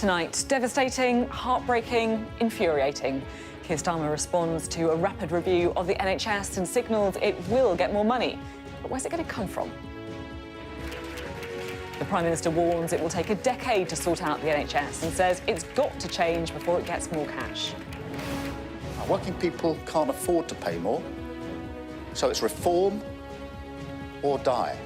Tonight, devastating, heartbreaking, infuriating. Keir Starmer responds to a rapid review of the NHS and signals it will get more money. But where's it going to come from? The Prime Minister warns it will take a decade to sort out the NHS and says it's got to change before it gets more cash. Working people can't afford to pay more, so it's reform or die.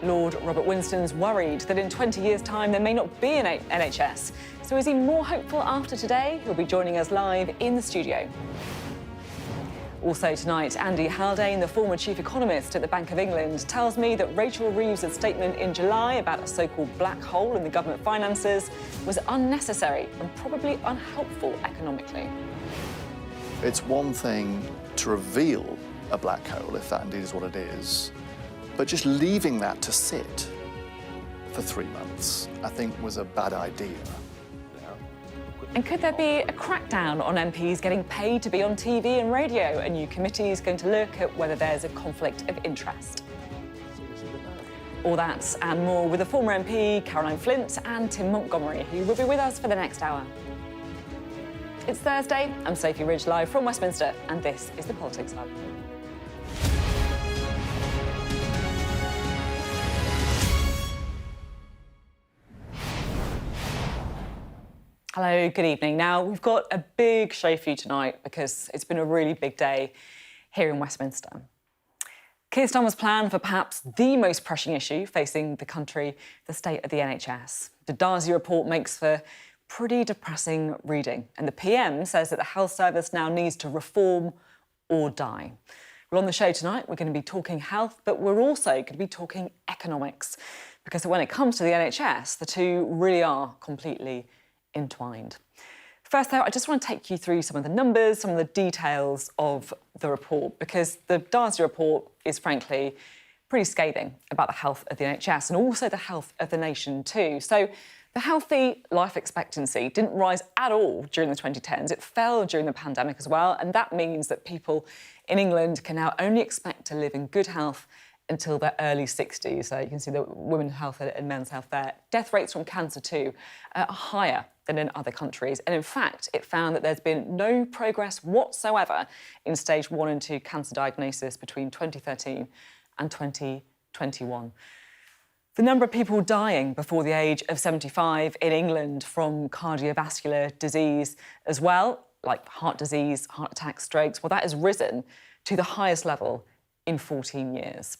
Lord Robert Winston's worried that in 20 years' time there may not be an NHS. So is he more hopeful after today? He'll be joining us live in the studio. Also tonight, Andy Haldane, the former chief economist at the Bank of England, tells me that Rachel Reeves' statement in July about a so-called black hole in the government finances was unnecessary and probably unhelpful economically. It's one thing to reveal a black hole, if that indeed is what it is, but just leaving that to sit for 3 months, I think, was a bad idea. And could there be a crackdown on MPs getting paid to be on TV and radio? A new committee is going to look at whether there's a conflict of interest. All that and more with the former MP, Flint, and Tim Montgomerie, who will be with us for the next hour. It's Thursday. I'm Sophy Ridge, live from Westminster, and this is the Politics Hub. Hello, good evening. Now, we've got a big show for you tonight because it's been a really big day here in Westminster. Keir Starmer's plan for perhaps the most pressing issue facing the country, the state of the NHS. The Darcy report makes for pretty depressing reading, and the PM says that the health service now needs to reform or die. Well, on the show tonight, we're going to be talking health, but we're also going to be talking economics, because when it comes to the NHS, the two really are completely entwined. First, though, I just want to take you through some of the numbers, some of the details of the report, because the Darcy report is, frankly, pretty scathing about the health of the NHS and also the health of the nation too. So the healthy life expectancy didn't rise at all during the 2010s. It fell during the pandemic as well, and that means that people in England can now only expect to live in good health until their early 60s. So you can see the women's health and men's health there. Death rates from cancer too are higher than in other countries. And in fact, it found that there's been no progress whatsoever in stage 1 and 2 cancer diagnosis between 2013 and 2021. The number of people dying before the age of 75 in England from cardiovascular disease as well, like heart disease, heart attacks, strokes, well, that has risen to the highest level in 14 years.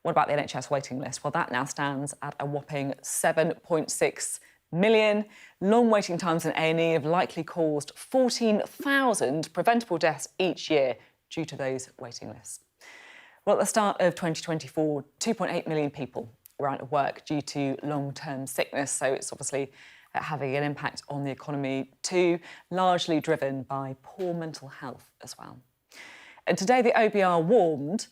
What about the NHS waiting list? Well, that now stands at a whopping 7.6 million. Long waiting times in A&E have likely caused 14,000 preventable deaths each year due to those waiting lists. Well, at the start of 2024, 2.8 million people were out of work due to long-term sickness, so it's obviously having an impact on the economy too, largely driven by poor mental health as well. And today, the OBR warned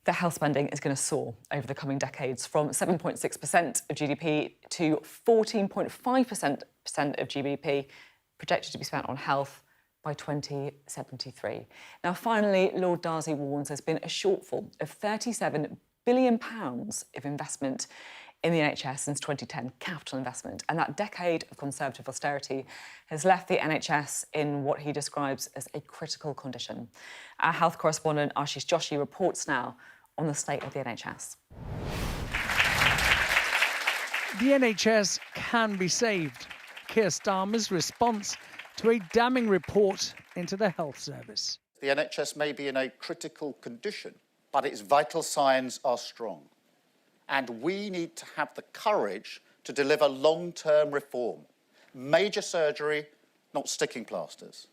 that health spending is going to soar over the coming decades, from 7.6% of GDP to 14.5% of GDP projected to be spent on health by 2073. Now, finally, Lord Darcy warns there's been a shortfall of £37 billion of investment in the NHS since 2010, capital investment, and that decade of Conservative austerity has left the NHS in what he describes as a critical condition. Our health correspondent Ashish Joshi reports now on the state of the NHS. The NHS can be saved. Keir Starmer's response to a damning report into the health service. The NHS may be in a critical condition, but its vital signs are strong. And we need to have the courage to deliver long-term reform. Major surgery, not sticking plasters.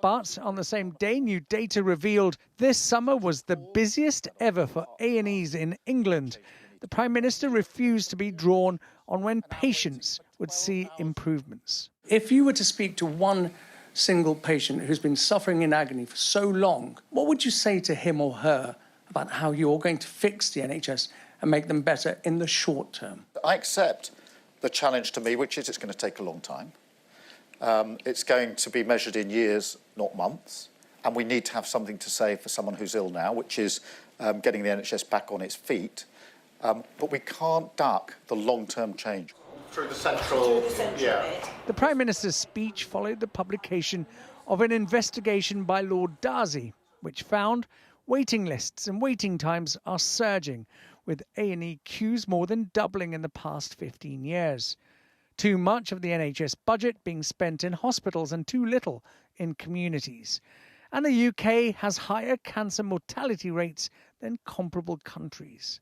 But on the same day, new data revealed this summer was the busiest ever for A&Es in England. The Prime Minister refused to be drawn on when patients would see improvements. If you were to speak to one single patient who's been suffering in agony for so long, what would you say to him or her about how you're going to fix the NHS and make them better in the short term? I accept the challenge to me, which is it's going to take a long time. It's going to be measured in years, not months. And we need to have something to say for someone who's ill now, which is getting the NHS back on its feet. But we can't duck the long-term change. Through the central bit. The Prime Minister's speech followed the publication of an investigation by Lord Darcy, which found waiting lists and waiting times are surging, with A&E queues more than doubling in the past 15 years. Too much of the NHS budget being spent in hospitals and too little in communities. And the UK has higher cancer mortality rates than comparable countries.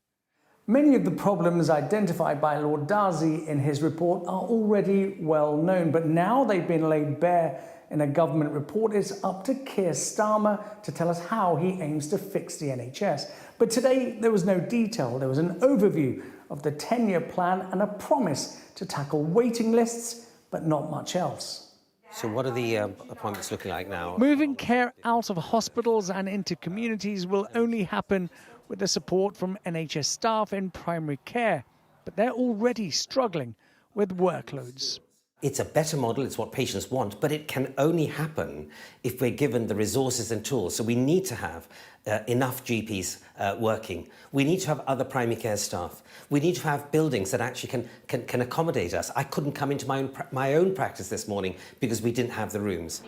Many of the problems identified by Lord Darcy in his report are already well known, but now they've been laid bare in a government report. It's up to Keir Starmer to tell us how he aims to fix the NHS. But today there was no detail. There was an overview of the 10-year plan and a promise to tackle waiting lists, but not much else. So what are the appointments looking like now? Moving care out of hospitals and into communities will only happen with the support from NHS staff in primary care, but they're already struggling with workloads. It's a better model, it's what patients want, but it can only happen if we're given the resources and tools. So we need to have enough GPs working. We need to have other primary care staff. We need to have buildings that actually can accommodate us. I couldn't come into my own practice this morning because we didn't have the rooms.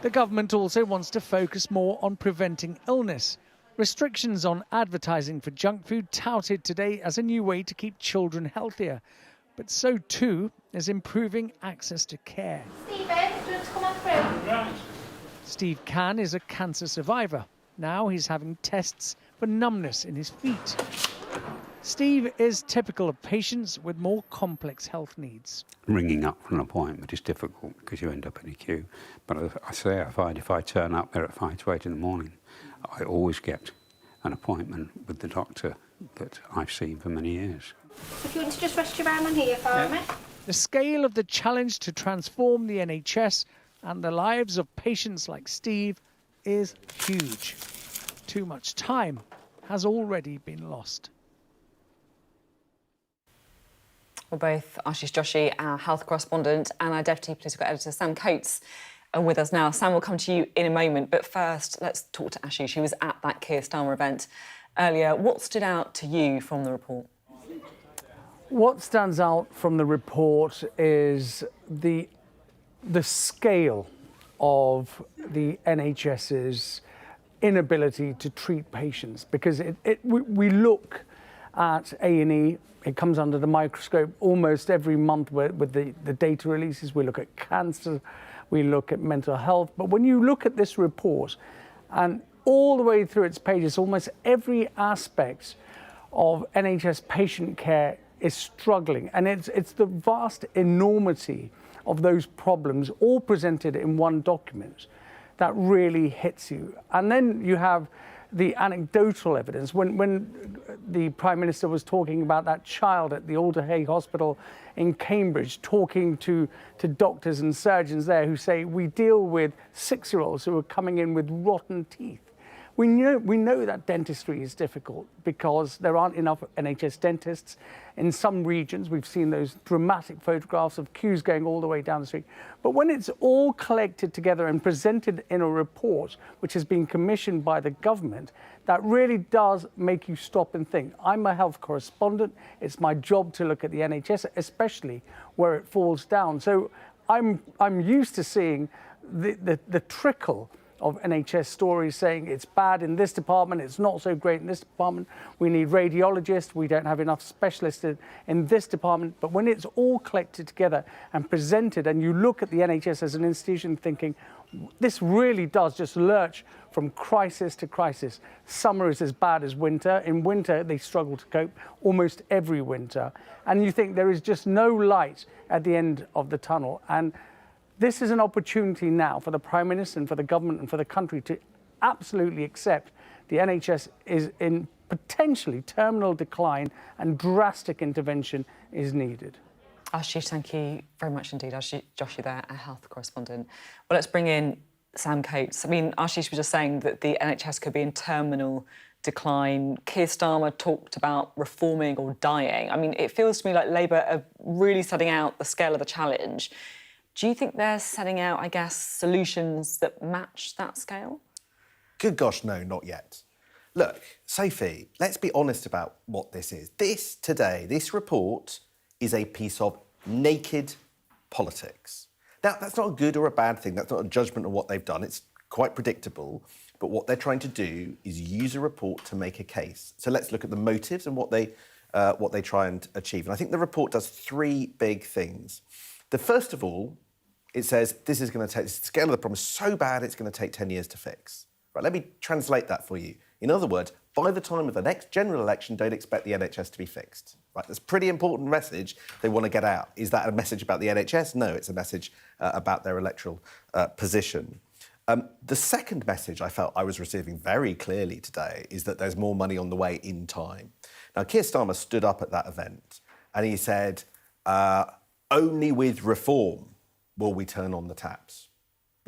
The government also wants to focus more on preventing illness. Restrictions on advertising for junk food touted today as a new way to keep children healthier. But so too is improving access to care. Stephen, do you want to come on through? Right. Steve Can is a cancer survivor. Now he's having tests for numbness in his feet. Steve is typical of patients with more complex health needs. Ringing up for an appointment is difficult because you end up in a queue. But I find if I turn up there at 5 to 8 in the morning, I always get an appointment with the doctor that I've seen for many years. If you want to just rest your arm on here for me. The scale of the challenge to transform the NHS and the lives of patients like Steve is huge. Too much time has already been lost. Well, both Ashish Joshi, our health correspondent, and our deputy political editor, Sam Coates, are with us now. Sam will come to you in a moment, but first, let's talk to Ashish, who was at that Keir Starmer event earlier. What stood out to you from the report? What stands out from the report is the scale of the NHS's inability to treat patients, because we look at A&E, it comes under the microscope almost every month with the data releases. We look at cancer, we look at mental health. But when you look at this report, and all the way through its pages, almost every aspect of NHS patient care is struggling. And it's the vast enormity of those problems all presented in one document that really hits you. And then you have the anecdotal evidence. When the Prime Minister was talking about that child at the Alderhay Hospital in Cambridge, talking to doctors and surgeons there who say, we deal with 6-year-olds who are coming in with rotten teeth. We know that dentistry is difficult because there aren't enough NHS dentists. In some regions, we've seen those dramatic photographs of queues going all the way down the street. But when it's all collected together and presented in a report, which has been commissioned by the government, that really does make you stop and think. I'm a health correspondent. It's my job to look at the NHS, especially where it falls down. So I'm used to seeing the trickle of NHS stories saying it's bad in this department, it's not so great in this department, we need radiologists, we don't have enough specialists in this department. But when it's all collected together and presented, and you look at the NHS as an institution thinking, this really does just lurch from crisis to crisis. Summer is as bad as winter. In winter, they struggle to cope almost every winter. And you think there is just no light at the end of the tunnel. And this is an opportunity now for the Prime Minister and for the government and for the country to absolutely accept the NHS is in potentially terminal decline and drastic intervention is needed. Ashish, thank you very much indeed. Ashish Joshi there, our health correspondent. Well, let's bring in Sam Coates. I mean, Ashish was just saying that the NHS could be in terminal decline. Keir Starmer talked about reforming or dying. I mean, it feels to me like Labour are really setting out the scale of the challenge. Do you think they're setting out, I guess, solutions that match that scale? Good gosh, no, not yet. Look, Sophie, let's be honest about what this is. This report is a piece of naked politics. Now, that's not a good or a bad thing. That's not a judgment on what they've done. It's quite predictable. But what they're trying to do is use a report to make a case. So let's look at the motives and what they try and achieve. And I think the report does three big things. The first of all, it says this is going to take, the scale of the problem is so bad it's going to take 10 years to fix. Right, let me translate that for you. In other words, by the time of the next general election, don't expect the NHS to be fixed. Right, that's a pretty important message they want to get out. Is that a message about the NHS? No, it's a message about their electoral position. The second message I felt I was receiving very clearly today is that there's more money on the way in time. Now, Keir Starmer stood up at that event and he said, only with reform will we turn on the taps.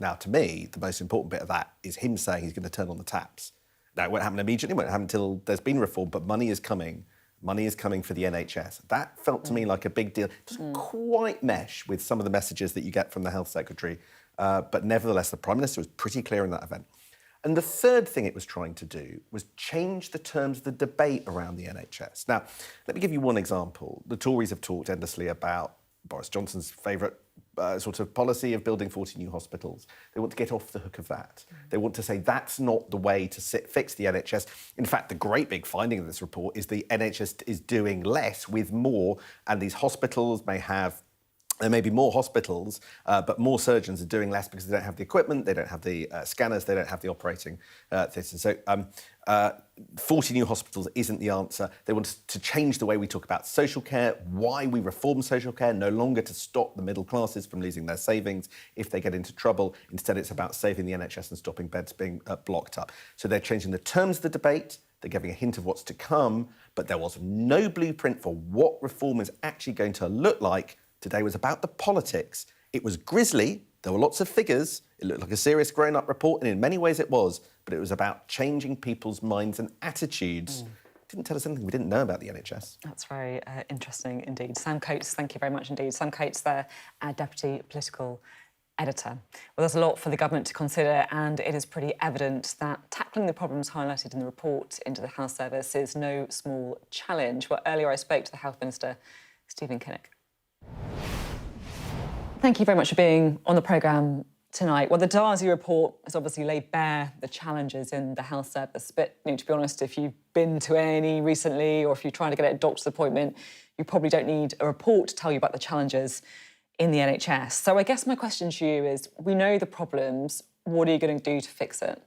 Now, to me, the most important bit of that is him saying he's going to turn on the taps. Now, it won't happen immediately, it won't happen until there's been reform, but money is coming. Money is coming for the NHS. That felt to me like a big deal. It doesn't quite mesh with some of the messages that you get from the Health Secretary, but nevertheless, the Prime Minister was pretty clear in that event. And the third thing it was trying to do was change the terms of the debate around the NHS. Now, let me give you one example. The Tories have talked endlessly about Boris Johnson's favourite sort of policy of building 40 new hospitals. They want to get off the hook of that. They want to say that's not the way to fix the NHS. In fact, the great big finding of this report is the NHS is doing less with more, and these hospitals there may be more hospitals, but more surgeons are doing less because they don't have the equipment, they don't have the scanners, they don't have the operating theatres. So 40 new hospitals isn't the answer. They want to change the way we talk about social care, why we reform social care, no longer to stop the middle classes from losing their savings if they get into trouble. Instead, it's about saving the NHS and stopping beds being blocked up. So they're changing the terms of the debate, they're giving a hint of what's to come, but there was no blueprint for what reform is actually going to look like. Today was about the politics. It was grisly. There were lots of figures. It looked like a serious grown-up report, and in many ways it was. But it was about changing people's minds and attitudes. Didn't tell us anything we didn't know about the NHS. That's very interesting indeed. Sam Coates, thank you very much indeed. Sam Coates there, our Deputy Political Editor. Well, there's a lot for the government to consider, and it is pretty evident that tackling the problems highlighted in the report into the health service is no small challenge. Well, earlier I spoke to the Health Minister, Stephen Kinnock. Thank you very much for being on the programme tonight. Well, the Darzi report has obviously laid bare the challenges in the health service, but to be honest, if you've been to A&E recently or if you're trying to get a doctor's appointment, you probably don't need a report to tell you about the challenges in the NHS. So I guess my question to you is, we know the problems, what are you going to do to fix it?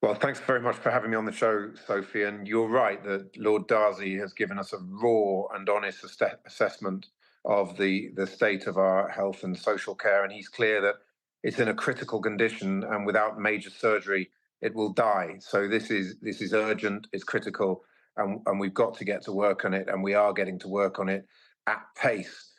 Well, thanks very much for having me on the show, Sophie. And you're right that Lord Darzi has given us a raw and honest assessment of the state of our health and social care. And he's clear that it's in a critical condition, and without major surgery, it will die. So this is urgent, it's critical, and we've got to get to work on it, and we are getting to work on it at pace.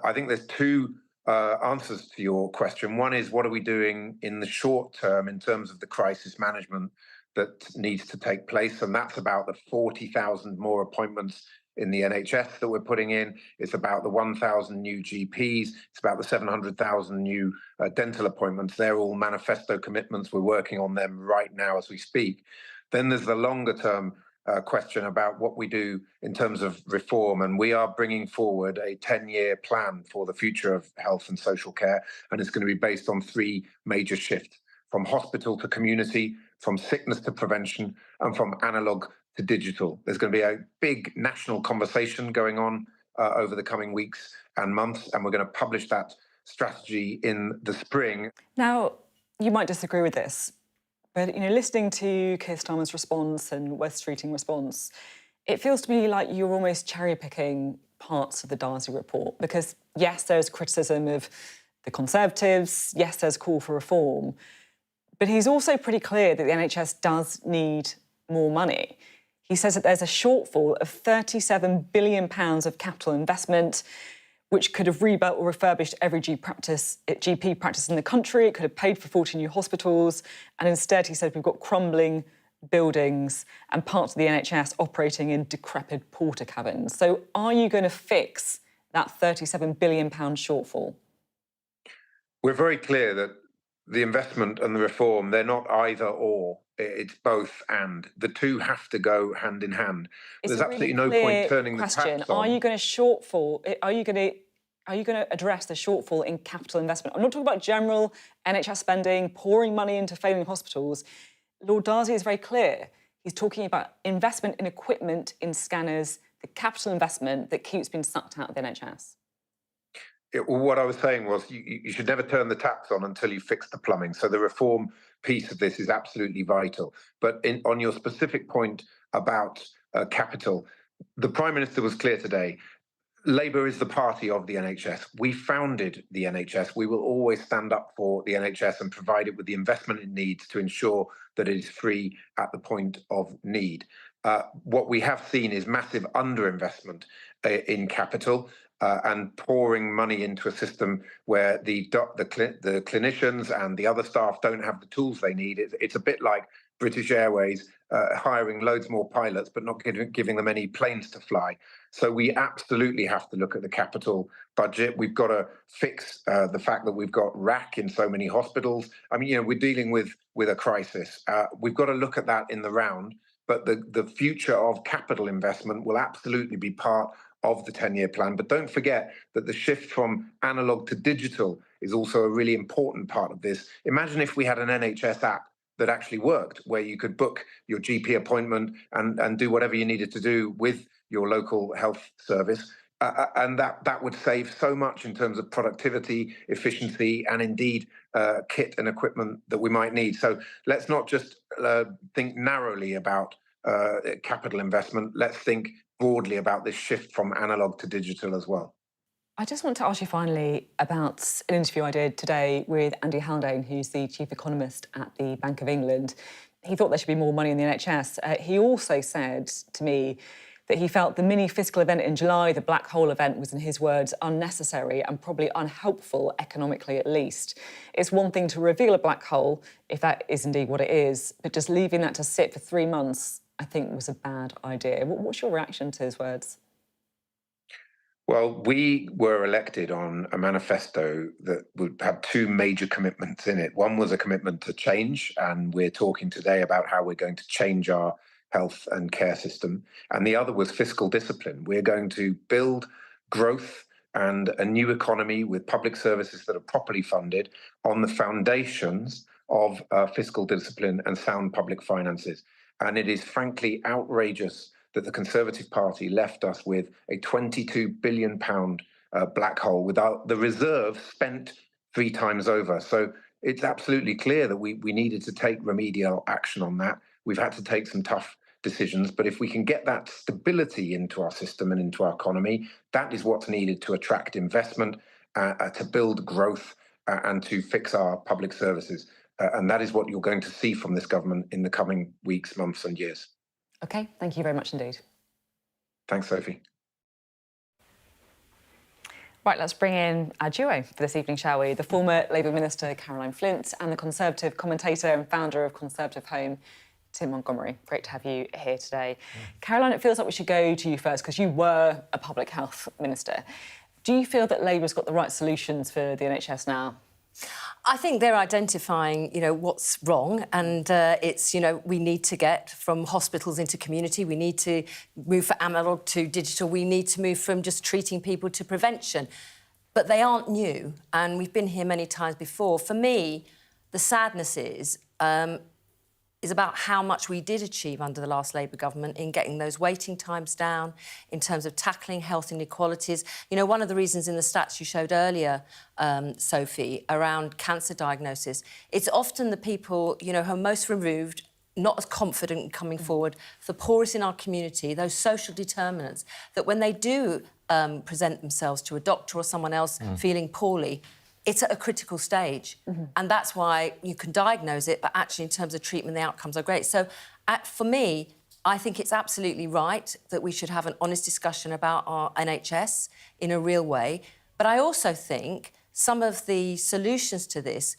I think there's two answers to your question. One is, what are we doing in the short term in terms of the crisis management that needs to take place? And that's about the 40,000 more appointments in the NHS that we're putting in. It's about the 1,000 new GPs. It's about the 700,000 new dental appointments. They're all manifesto commitments. We're working on them right now as we speak. Then there's the longer term question about what we do in terms of reform. And we are bringing forward a 10-year plan for the future of health and social care. And it's going to be based on three major shifts: from hospital to community, from sickness to prevention, and from analogue to digital. There's going to be a big national conversation going on over the coming weeks and months, and we're going to publish that strategy in the spring. Now, you might disagree with this, but listening to Keir Starmer's response and Wes Streeting's response, it feels to me like you're almost cherry-picking parts of the Darzi report, because yes, there's criticism of the Conservatives, yes, there's call for reform, but he's also pretty clear that the NHS does need more money. He says that there's a shortfall of £37 billion of capital investment, which could have rebuilt or refurbished every GP practice in the country. It could have paid for 40 new hospitals. And instead, he said, we've got crumbling buildings and parts of the NHS operating in decrepit porter cabins. So are you going to fix that £37 billion shortfall? We're very clear that the investment and the reform, they're not either or. It's both and. The two have to go hand in hand. There's absolutely no point turning the taps on. Are you going to address the shortfall in capital investment? I'm not talking about general NHS spending, pouring money into failing hospitals. Lord Darzi is very clear. He's talking about investment in equipment, in scanners, the capital investment that keeps being sucked out of the NHS. What I was saying was you should never turn the taps on until you fix the plumbing. So the reform piece of this is absolutely vital. But on your specific point about capital, the Prime Minister was clear today. Labour is the party of the NHS. We founded the NHS. We will always stand up for the NHS and provide it with the investment it needs to ensure that it is free at the point of need. What we have seen is massive underinvestment in capital and pouring money into a system where the clinicians and the other staff don't have the tools they need. It's a bit like British Airways hiring loads more pilots, but not giving them any planes to fly. So we absolutely have to look at the capital budget. We've got to fix the fact that we've got RAC in so many hospitals. I mean, we're dealing with a crisis. We've got to look at that in the round. But the future of capital investment will absolutely be part of the 10-year plan. But don't forget that the shift from analog to digital is also a really important part of this. Imagine if we had an NHS app that actually worked, where you could book your GP appointment and do whatever you needed to do with your local health service. And that would save so much in terms of productivity, efficiency, and indeed kit and equipment that we might need. So let's not just think narrowly about capital investment. Let's think broadly about this shift from analog to digital as well. I just want to ask you finally about an interview I did today with Andy Haldane, who's the chief economist at the Bank of England. He thought there should be more money in the NHS. He also said to me that he felt the mini fiscal event in July, the black hole event, was, in his words, unnecessary and probably unhelpful economically at least. It's one thing to reveal a black hole, if that is indeed what it is, but just leaving that to sit for 3 months, I think, was a bad idea. What's your reaction to his words? Well, we were elected on a manifesto that would have two major commitments in it. One was a commitment to change, and we're talking today about how we're going to change our health and care system. And the other was fiscal discipline. We're going to build growth and a new economy with public services that are properly funded on the foundations of fiscal discipline and sound public finances. And it is frankly outrageous that the Conservative Party left us with a £22 billion black hole without the reserve spent 3 times over. So it's absolutely clear that we needed to take remedial action on that. We've had to take some tough decisions, but if we can get that stability into our system and into our economy, that is what's needed to attract investment, to build growth, and to fix our public services. And that is what you're going to see from this government in the coming weeks, months and years. OK, thank you very much indeed. Thanks, Sophie. Right, let's bring in our duo for this evening, shall we? The former Labour Minister, Flint, and the Conservative commentator and founder of Conservative Home, Tim Montgomerie. Great to have you here today. Caroline, it feels like we should go to you first because you were a public health minister. Do you feel that Labour's got the right solutions for the NHS now? I think they're identifying, what's wrong, and it's, we need to get from hospitals into community. We need to move from analog to digital. We need to move from just treating people to prevention. But they aren't new, and we've been here many times before. For me, the sadness is about how much we did achieve under the last Labour government in getting those waiting times down, in terms of tackling health inequalities. One of the reasons in the stats you showed earlier, Sophie, around cancer diagnosis, it's often the people, who are most removed, not as confident in coming forward, the poorest in our community, those social determinants, that when they do present themselves to a doctor or someone else feeling poorly, it's at a critical stage. And that's why you can diagnose it, but actually in terms of treatment, the outcomes are great. So for me, I think it's absolutely right that we should have an honest discussion about our NHS in a real way. But I also think some of the solutions to this,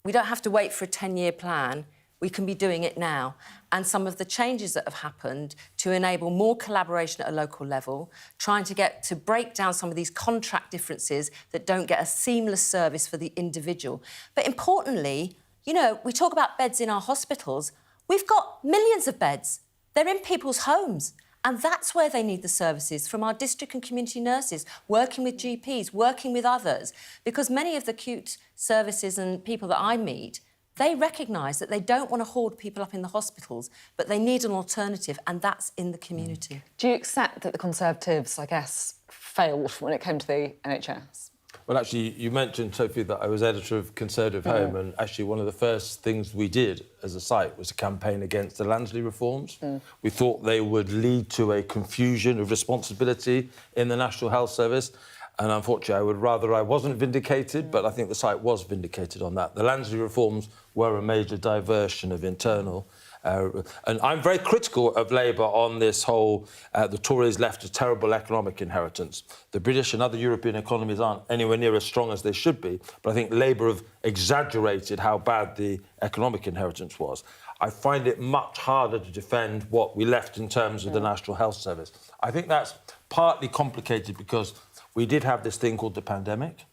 we don't have to wait for a 10-year plan. we can be doing it now. And some of the changes that have happened to enable more collaboration at a local level, trying to get to break down some of these contract differences that don't get a seamless service for the individual. But importantly, you know, we talk about beds in our hospitals. We've got millions of beds. They're in people's homes. And that's where they need the services from our district and community nurses, working with GPs, working with others. Because many of the acute services and people that I meet, they recognise that they don't want to hoard people up in the hospitals, but they need an alternative, and that's in the community. Do you accept that the Conservatives, I guess, failed when it came to the NHS? Well, actually, you mentioned, Sophie, that I was editor of Conservative Home, and actually one of the first things we did as a site was a campaign against the Lansley reforms. We thought they would lead to a confusion of responsibility in the National Health Service. And unfortunately, I would rather I wasn't vindicated, but I think the site was vindicated on that. The Lansley reforms were a major diversion of internal... and I'm very critical of Labour on this whole... the Tories left a terrible economic inheritance. The British and other European economies aren't anywhere near as strong as they should be, but I think Labour have exaggerated how bad the economic inheritance was. I find it much harder to defend what we left in terms of the National Health Service. I think that's partly complicated because we did have this thing called the pandemic,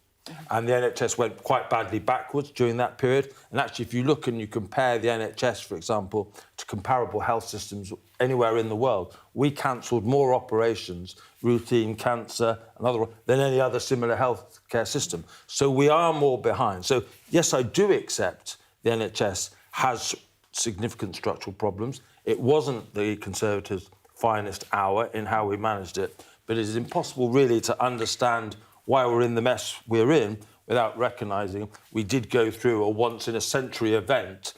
and the NHS went quite badly backwards during that period. And actually, if you look and you compare the NHS, for example, to comparable health systems anywhere in the world, we cancelled more operations, routine cancer and other, than any other similar healthcare system. So we are more behind. So, yes, I do accept the NHS has significant structural problems. It wasn't the Conservatives' finest hour in how we managed it, but it is impossible really to understand why we're in the mess we're in without recognising we did go through a once-in-a-century event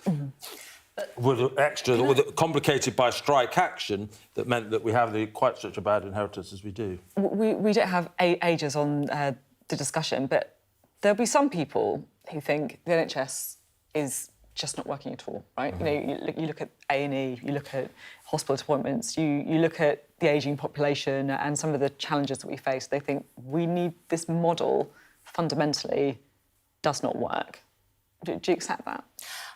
complicated by strike action that meant that we have quite such a bad inheritance as we do. We don't have ages on the discussion, but there'll be some people who think the NHS is just not working at all, right? You know, you look at A&E, you look at hospital appointments, you look at the ageing population and some of the challenges that we face. They think we need this model fundamentally does not work. Do you accept that?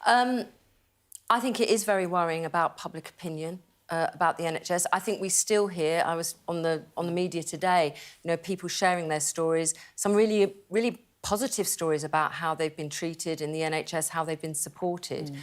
I think it is very worrying about public opinion about the NHS. I think we still hear, I was on the media today, you know, people sharing their stories, some really positive stories about how they've been treated in the NHS, how they've been supported.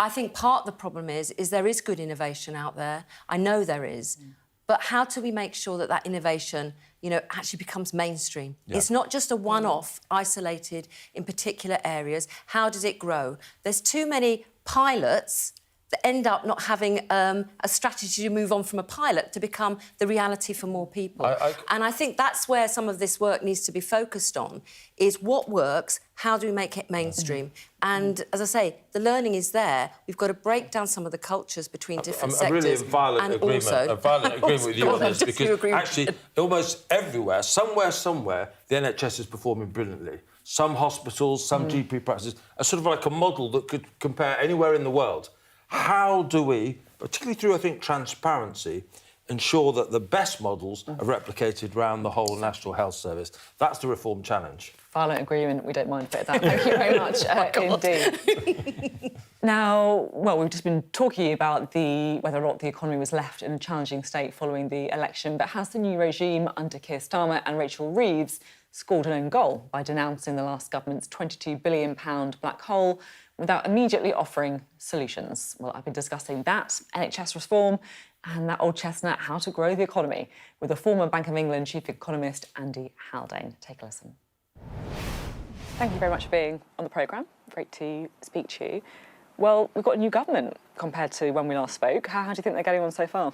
I think part of the problem is there is good innovation out there. I know there is. But how do we make sure that that innovation, you know, actually becomes mainstream? Yeah. It's not just a one-off, isolated in particular areas. How does it grow? There's too many pilots that end up not having a strategy to move on from a pilot to become the reality for more people. And I think that's where some of this work needs to be focused on, is what works, how do we make it mainstream? And, as I say, the learning is there. We've got to break down some of the cultures between different sectors. I'm really in violent agreement with you on this, because actually, almost everywhere, somewhere, the NHS is performing brilliantly. Some hospitals, some GP practices are sort of like a model that could compare anywhere in the world. How do we, particularly through, I think, transparency, ensure that the best models are replicated around the whole National Health Service? That's the reform challenge. Violent agreement, we don't mind a bit of that. Thank you very much indeed. Now, well, we've just been talking about whether or not the economy was left in a challenging state following the election, but has the new regime under Keir Starmer and Rachel Reeves scored an own goal by denouncing the last government's £22 billion black hole without immediately offering solutions? Well, I've been discussing that, NHS reform, and that old chestnut, how to grow the economy, with the former Bank of England chief economist, Andy Haldane. Take a listen. Thank you very much for being on the programme. Great to speak to you. Well, we've got a new government compared to when we last spoke. How do you think they're getting on so far?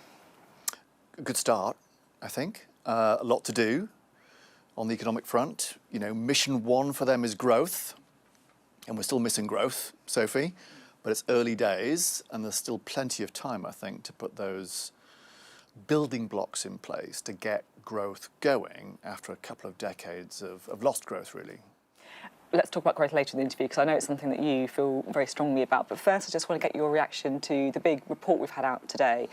A good start, I think. A lot to do on the economic front. You know, mission one for them is growth. And we're still missing growth, Sophie, but it's early days and there's still plenty of time, I think, to put those building blocks in place to get growth going after a couple of decades of lost growth, really. Let's talk about growth later in the interview, because I know it's something that you feel very strongly about. But first, I just want to get your reaction to the big report we've had out today.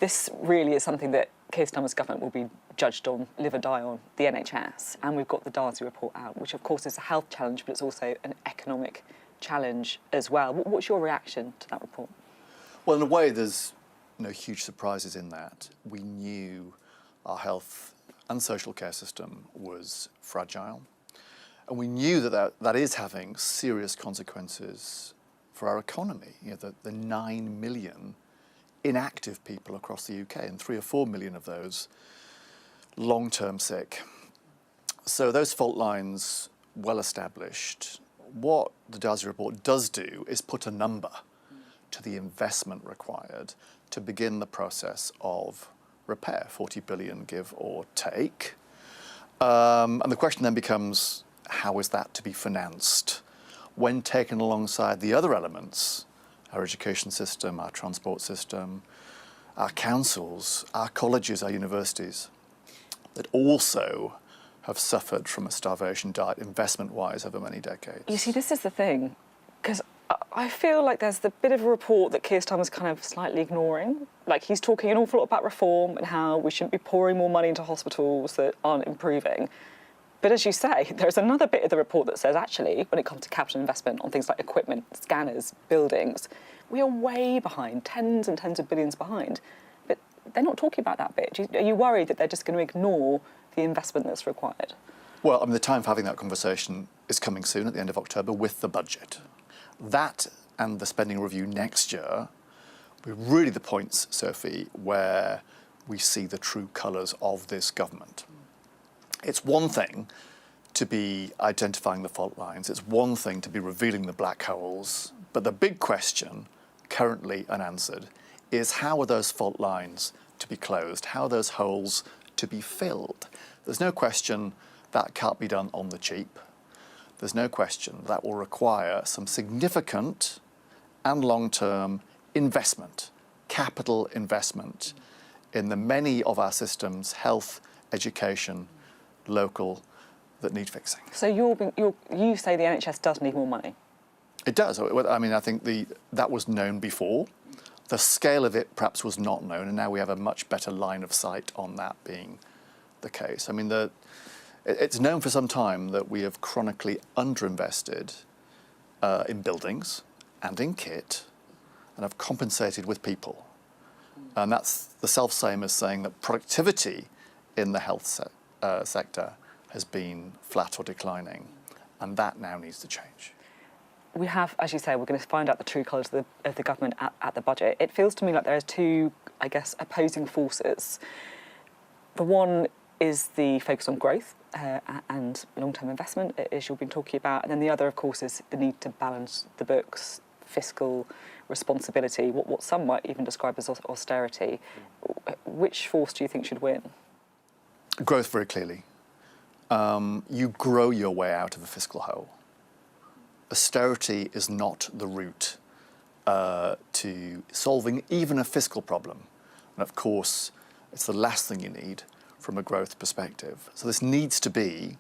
This really is something that Keir Starmer's government will be judged on, live or die on, the NHS. And we've got the Darcy report out, which, of course, is a health challenge, but it's also an economic challenge as well. What's your reaction to that report? Well, in a way, there's no huge surprises in that. We knew our health and social care system was fragile, and we knew that is having serious consequences for our economy. You know, the 9 million inactive people across the UK, and 3 or 4 million of those long-term sick. So those fault lines, well established. What the Darzi report does do is put a number to the investment required to begin the process of repair, 40 billion give or take. And the question then becomes, how is that to be financed when taken alongside the other elements, our education system, our transport system, our councils, our colleges, our universities, that also have suffered from a starvation diet investment-wise over many decades. You see, this is the thing, because I feel like there's the bit of a report that Keir Starmer's kind of slightly ignoring. Like, he's talking an awful lot about reform and how we shouldn't be pouring more money into hospitals that aren't improving. But as you say, there's another bit of the report that says, actually, when it comes to capital investment on things like equipment, scanners, buildings, we are way behind, tens and tens of billions behind. But they're not talking about that bit. Are you worried that they're just going to ignore the investment that's required? Well, I mean, the time for having that conversation is coming soon at the end of October with the budget. That and the spending review next year are really the points, Sophie, where we see the true colours of this government. It's one thing to be identifying the fault lines, it's one thing to be revealing the black holes, but the big question, currently unanswered, is how are those fault lines to be closed? How are those holes to be filled? There's no question that can't be done on the cheap. There's no question that will require some significant and long-term investment, capital investment in the many of our systems, health, education, local, that need fixing. So you say the NHS does need more money? It does. I mean, I think that was known before. The scale of it perhaps was not known, and now we have a much better line of sight on that being the case. I mean, it's known for some time that we have chronically underinvested in buildings and in kit, and have compensated with people. And that's the self-same as saying that productivity in the health sector has been flat or declining, and that now needs to change. We have, as you say, we're going to find out the true colours of the government at the budget. It feels to me like there's two, I guess, opposing forces. The one is the focus on growth and long-term investment, as you've been talking about, and then the other, of course, is the need to balance the books, fiscal responsibility, what some might even describe as austerity. Which force do you think should win? Growth, very clearly. You grow your way out of a fiscal hole. Austerity is not the route to solving even a fiscal problem. And of course, it's the last thing you need from a growth perspective. So this needs to be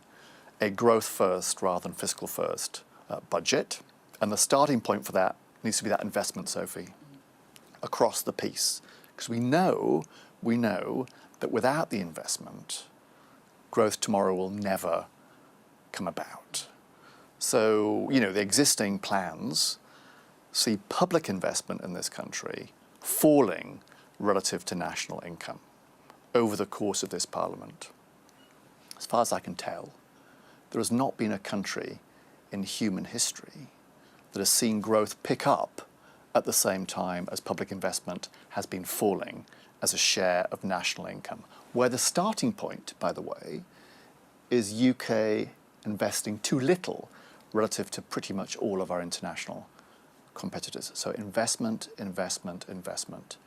a growth first rather than fiscal first budget. And the starting point for that needs to be that investment, Sophie, across the piece. Because we know that without the investment, growth tomorrow will never come about. So, you know, the existing plans see public investment in this country falling relative to national income over the course of this parliament. As far as I can tell, there has not been a country in human history that has seen growth pick up at the same time as public investment has been falling as a share of national income. Where the starting point, by the way, is UK investing too little relative to pretty much all of our international competitors. So investment, investment, investment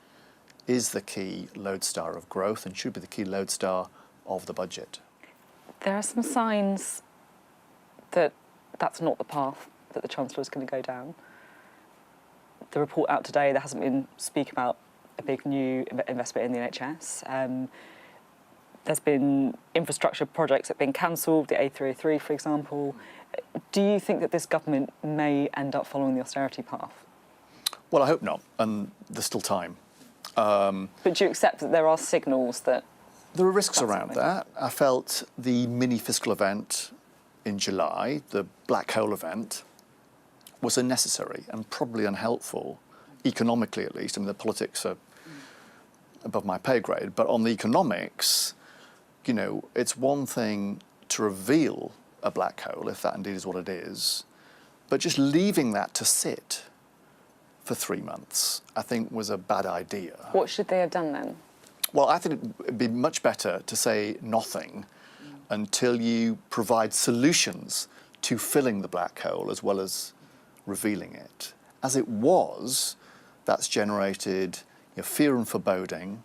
is the key lodestar of growth and should be the key lodestar of the budget. There are some signs that that's not the path that the Chancellor is going to go down. The report out today, there hasn't been speak about a big new investment in the NHS. There's been infrastructure projects that have been cancelled, the A303, for example. Do you think that this government may end up following the austerity path? Well, I hope not, and there's still time. But do you accept that there are signals that... There are risks around that. I felt the mini fiscal event in July, the black hole event, was unnecessary and probably unhelpful, economically at least. I mean, the politics are above my pay grade, but on the economics, you know, it's one thing to reveal a black hole, if that indeed is what it is, but just leaving that to sit for 3 months, I think was a bad idea. What should they have done then? Well, I think it'd be much better to say nothing until you provide solutions to filling the black hole as well as revealing it. As it was, that's generated fear and foreboding,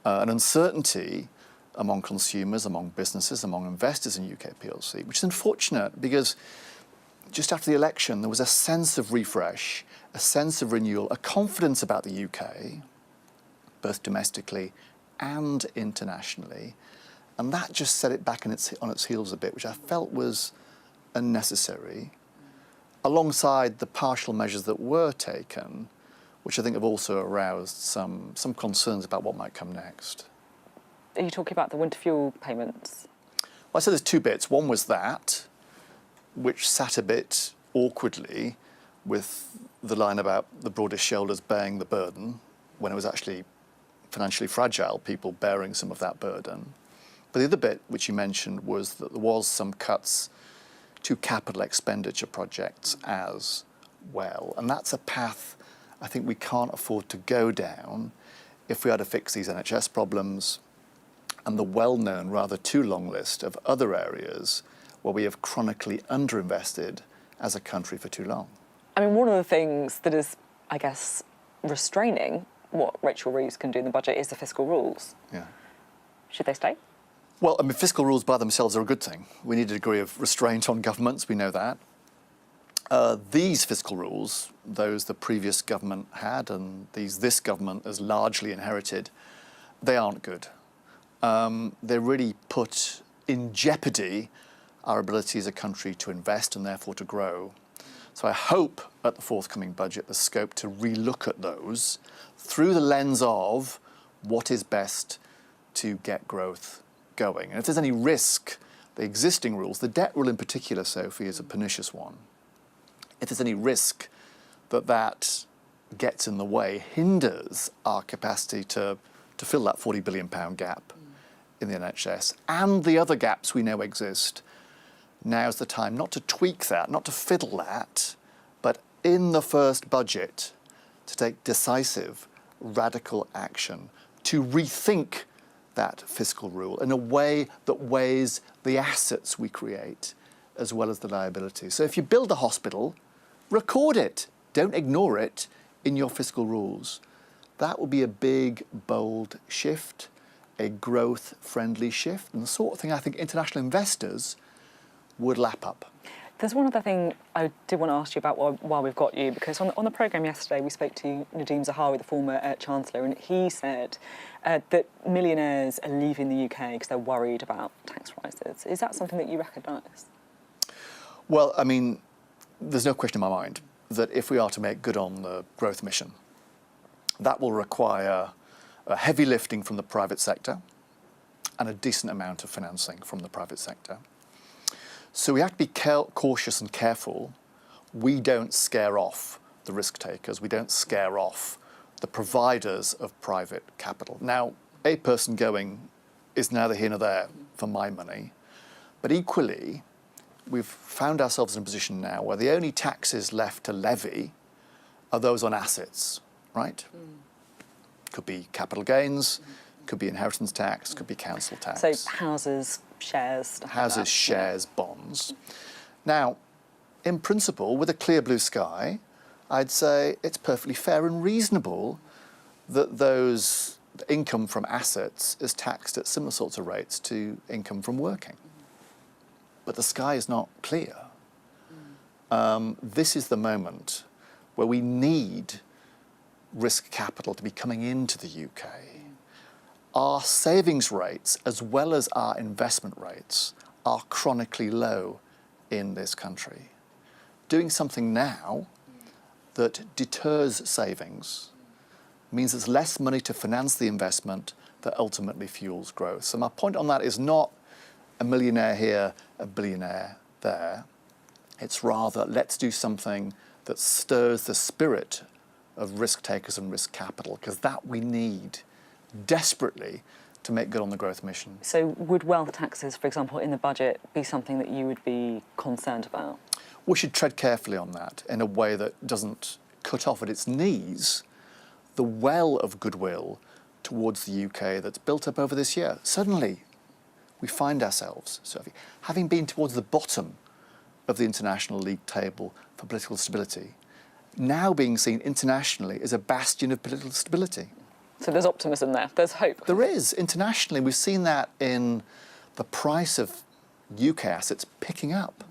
an uncertainty among consumers, among businesses, among investors in UK PLC, which is unfortunate because just after the election, there was a sense of refresh, a sense of renewal, a confidence about the UK, both domestically and internationally. And that just set it back on its heels a bit, which I felt was unnecessary, alongside the partial measures that were taken, which I think have also aroused some concerns about what might come next. Are you talking about the winter fuel payments? Well, I said there's two bits. One was that, which sat a bit awkwardly with the line about the broadest shoulders bearing the burden, when it was actually financially fragile people bearing some of that burden. But the other bit, which you mentioned, was that there was some cuts to capital expenditure projects as well. And that's a path I think we can't afford to go down if we are to fix these NHS problems and the well-known, rather too long list of other areas where we have chronically underinvested as a country for too long. I mean, one of the things that is, I guess, restraining what Rachel Reeves can do in the budget is the fiscal rules. Yeah. Should they stay? Well, I mean, fiscal rules by themselves are a good thing. We need a degree of restraint on governments, we know that. These fiscal rules, those the previous government had and this government has largely inherited, they aren't good. They really put in jeopardy our ability as a country to invest and therefore to grow. So I hope at the forthcoming budget there's scope to relook at those through the lens of what is best to get growth going. And if there's any risk, the existing rules, the debt rule in particular, Sophie, is a pernicious one. If there's any risk that that gets in the way, hinders our capacity to fill that £40 billion gap in the NHS and the other gaps we know exist, now's the time not to tweak that, not to fiddle that, but in the first budget to take decisive, radical action, to rethink that fiscal rule in a way that weighs the assets we create as well as the liabilities. So if you build a hospital, record it. Don't ignore it in your fiscal rules. That will be a big, bold shift, a growth-friendly shift, and the sort of thing I think international investors would lap up. There's one other thing I did want to ask you about while we've got you, because on the programme yesterday we spoke to Nadeem Zahawi, the former Chancellor, and he said that millionaires are leaving the UK because they're worried about tax rises. Is that something that you recognise? Well, I mean, there's no question in my mind that if we are to make good on the growth mission, that will require a heavy lifting from the private sector and a decent amount of financing from the private sector. So we have to be cautious and careful. We don't scare off the risk takers. We don't scare off the providers of private capital. Now, a person going is neither here nor there for my money. But equally, we've found ourselves in a position now where the only taxes left to levy are those on assets, right? Could be capital gains, could be inheritance tax, could be council tax. So houses, shares, stuff houses, like that. shares, bonds. Now, in principle, with a clear blue sky, I'd say it's perfectly fair and reasonable that those income from assets is taxed at similar sorts of rates to income from working. But the sky is not clear. This is the moment where we need risk capital to be coming into the UK. Our savings rates, as well as our investment rates, are chronically low in this country. Doing something now that deters savings means there's less money to finance the investment that ultimately fuels growth. So my point on that is not a millionaire here, a billionaire there. It's rather, let's do something that stirs the spirit of risk takers and risk capital, because that we need desperately to make good on the growth mission. So would wealth taxes, for example, in the budget be something that you would be concerned about? We should tread carefully on that in a way that doesn't cut off at its knees the well of goodwill towards the UK that's built up over this year. Suddenly, we find ourselves, Sophie, having been towards the bottom of the international league table for political stability, now being seen internationally as a bastion of political stability. So there's optimism there, there's hope. There is. Internationally, we've seen that in the price of UK assets picking up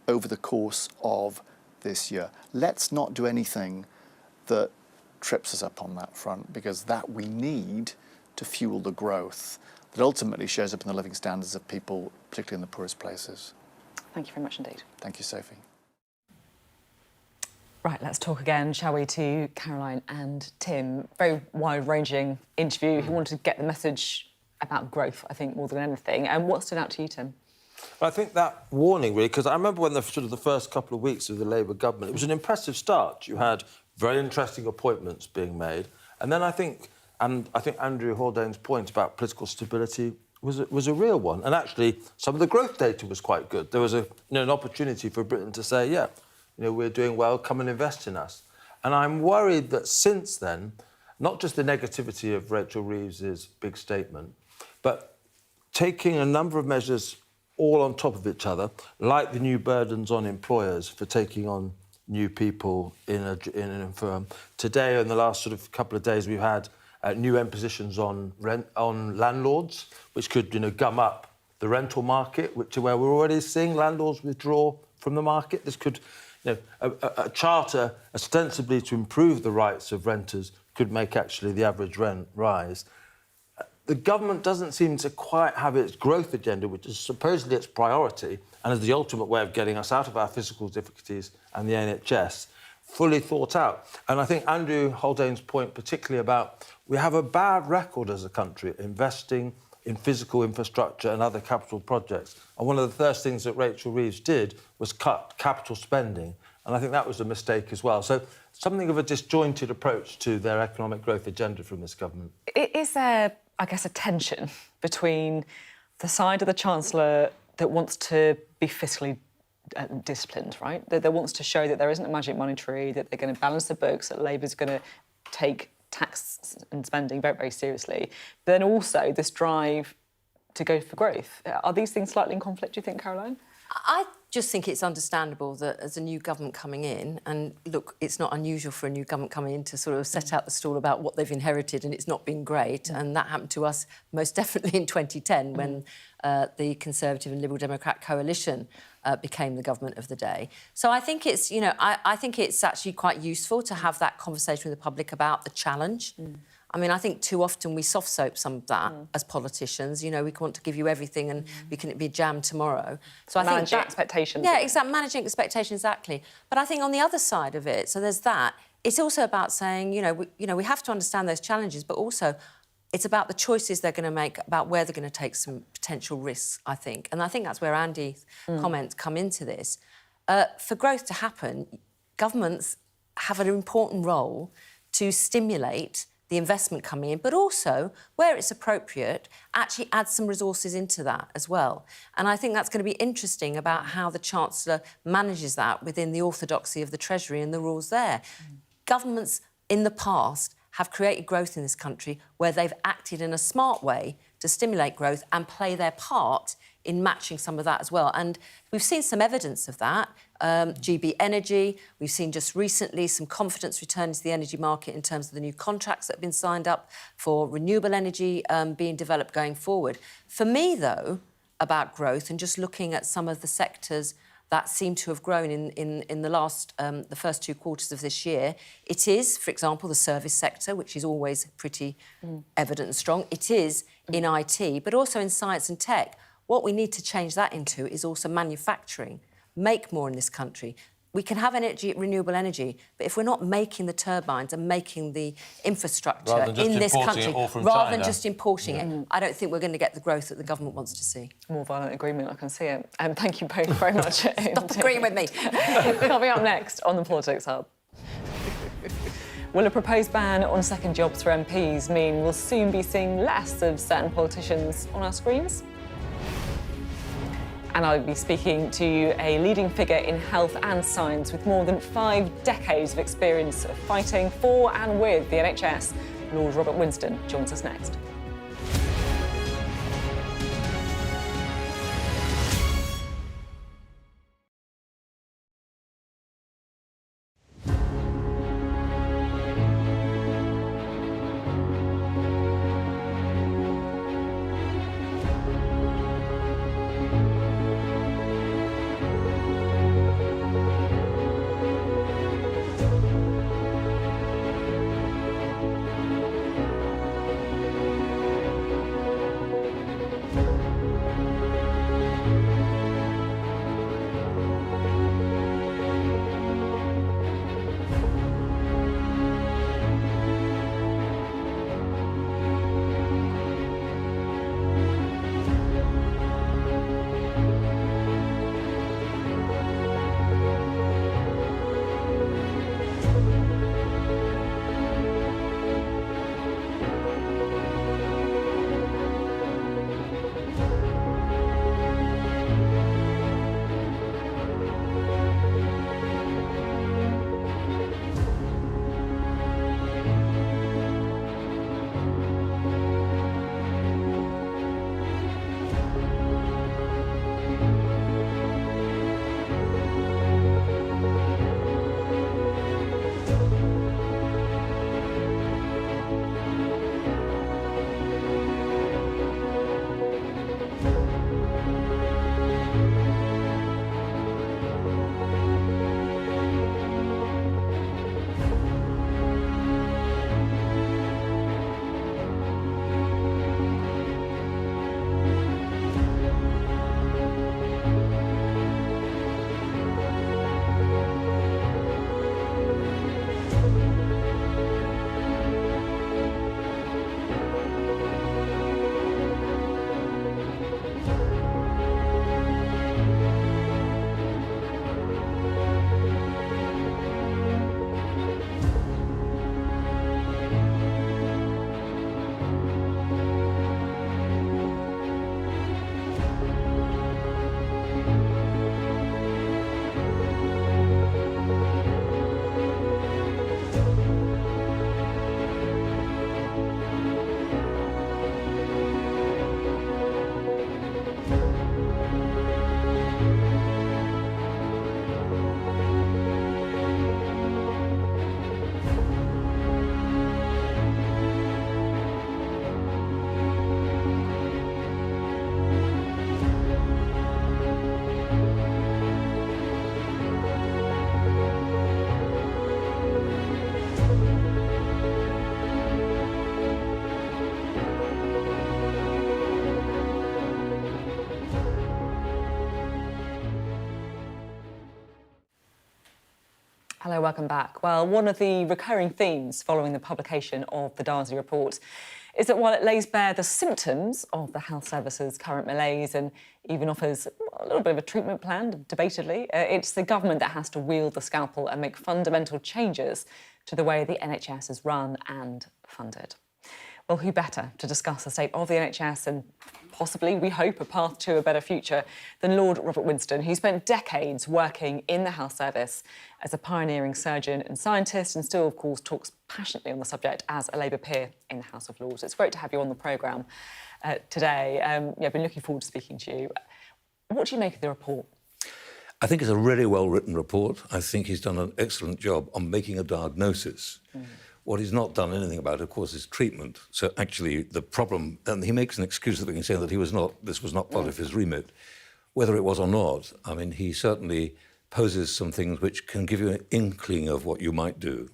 over the course of this year. Let's not do anything that trips us up on that front, because that we need to fuel the growth that ultimately shows up in the living standards of people, particularly in the poorest places. Thank you very much indeed. Thank you, Sophie. Right, let's talk again, shall we, to Caroline and Tim. Very wide-ranging interview. He wanted to get the message about growth, I think, more than anything. And what stood out to you, Tim? I think that warning, really, because I remember when the first couple of weeks of the Labour government, it was an impressive start. You had very interesting appointments being made. And then I think Andrew Haldane's point about political stability was a real one. And actually, some of the growth data was quite good. There was an opportunity for Britain to say, yeah, we're doing well, come and invest in us. And I'm worried that since then, not just the negativity of Rachel Reeves's big statement, but taking a number of measures all on top of each other, like the new burdens on employers for taking on new people in a firm. Today, in the last couple of days, we've had new impositions on landlords, which could gum up the rental market, where we're already seeing landlords withdraw from the market. This could, a charter ostensibly to improve the rights of renters could make actually the average rent rise. The government doesn't seem to quite have its growth agenda, which is supposedly its priority and is the ultimate way of getting us out of our fiscal difficulties and the NHS, fully thought out. And I think Andrew Haldane's point particularly about we have a bad record as a country investing in physical infrastructure and other capital projects. And one of the first things that Rachel Reeves did was cut capital spending. And I think that was a mistake as well. So something of a disjointed approach to their economic growth agenda from this government. Is there, I guess, a tension between the side of the Chancellor that wants to be fiscally disciplined, right? That wants to show that there isn't a magic money tree, that they're going to balance the books, that Labour's going to take tax and spending very, very seriously. But then also this drive to go for growth. Are these things slightly in conflict, do you think, Caroline? I just think it's understandable that as a new government coming in, and look, it's not unusual for a new government coming in to sort of set out the stall about what they've inherited, and it's not been great. And that happened to us most definitely in 2010 when the Conservative and Liberal Democrat coalition became the government of the day. So I think it's, I think it's actually quite useful to have that conversation with the public about the challenge. I mean, I think too often we soft soap some of that as politicians. We want to give you everything and we can be jammed tomorrow. So I think managing expectations. Yeah, exactly. Managing expectations, exactly. But I think on the other side of it, so there's that. It's also about saying, we have to understand those challenges, but also it's about the choices they're going to make, about where they're going to take some potential risks, I think. And I think that's where Andy's comments come into this. For growth to happen, governments have an important role to stimulate the investment coming in, but also, where it's appropriate, actually add some resources into that as well. And I think that's going to be interesting about how the Chancellor manages that within the orthodoxy of the Treasury and the rules there. Governments in the past have created growth in this country where they've acted in a smart way to stimulate growth and play their part in matching some of that as well. And we've seen some evidence of that. GB Energy, we've seen just recently some confidence returning to the energy market in terms of the new contracts that have been signed up for renewable energy being developed going forward. For me, though, about growth and just looking at some of the sectors that seem to have grown in the first 2 quarters of this year, it is, for example, the service sector, which is always pretty evident and strong. It is in IT, but also in science and tech. What we need to change that into is also manufacturing. Make more in this country. we can have energy, renewable energy, but if we're not making the turbines and making the infrastructure in this country, rather than just importing it, I don't think we're going to get the growth that the government wants to see. More violent agreement, I can see it. Thank you both very much. Stop agreeing with me. Coming up next on the Politics Hub. Will a proposed ban on second jobs for MPs mean we'll soon be seeing less of certain politicians on our screens? And I'll be speaking to a leading figure in health and science with more than 5 decades of experience of fighting for and with the NHS. Lord Robert Winston joins us next. Hello, welcome back. Well, one of the recurring themes following the publication of the Darzi report is that while it lays bare the symptoms of the health service's current malaise and even offers a little bit of a treatment plan, debatedly, it's the government that has to wield the scalpel and make fundamental changes to the way the NHS is run and funded. Well, who better to discuss the state of the NHS and possibly, we hope, a path to a better future than Lord Robert Winston, who spent decades working in the health service as a pioneering surgeon and scientist and still, of course, talks passionately on the subject as a Labour peer in the House of Lords. It's great to have you on the programme today. I've been looking forward to speaking to you. What do you make of the report? I think it's a really well-written report. I think he's done an excellent job on making a diagnosis. What he's not done anything about, of course, is treatment. So actually the problem, and he makes an excuse that we can say that this was not part of his remit. Whether it was or not, I mean, he certainly poses some things which can give you an inkling of what you might do.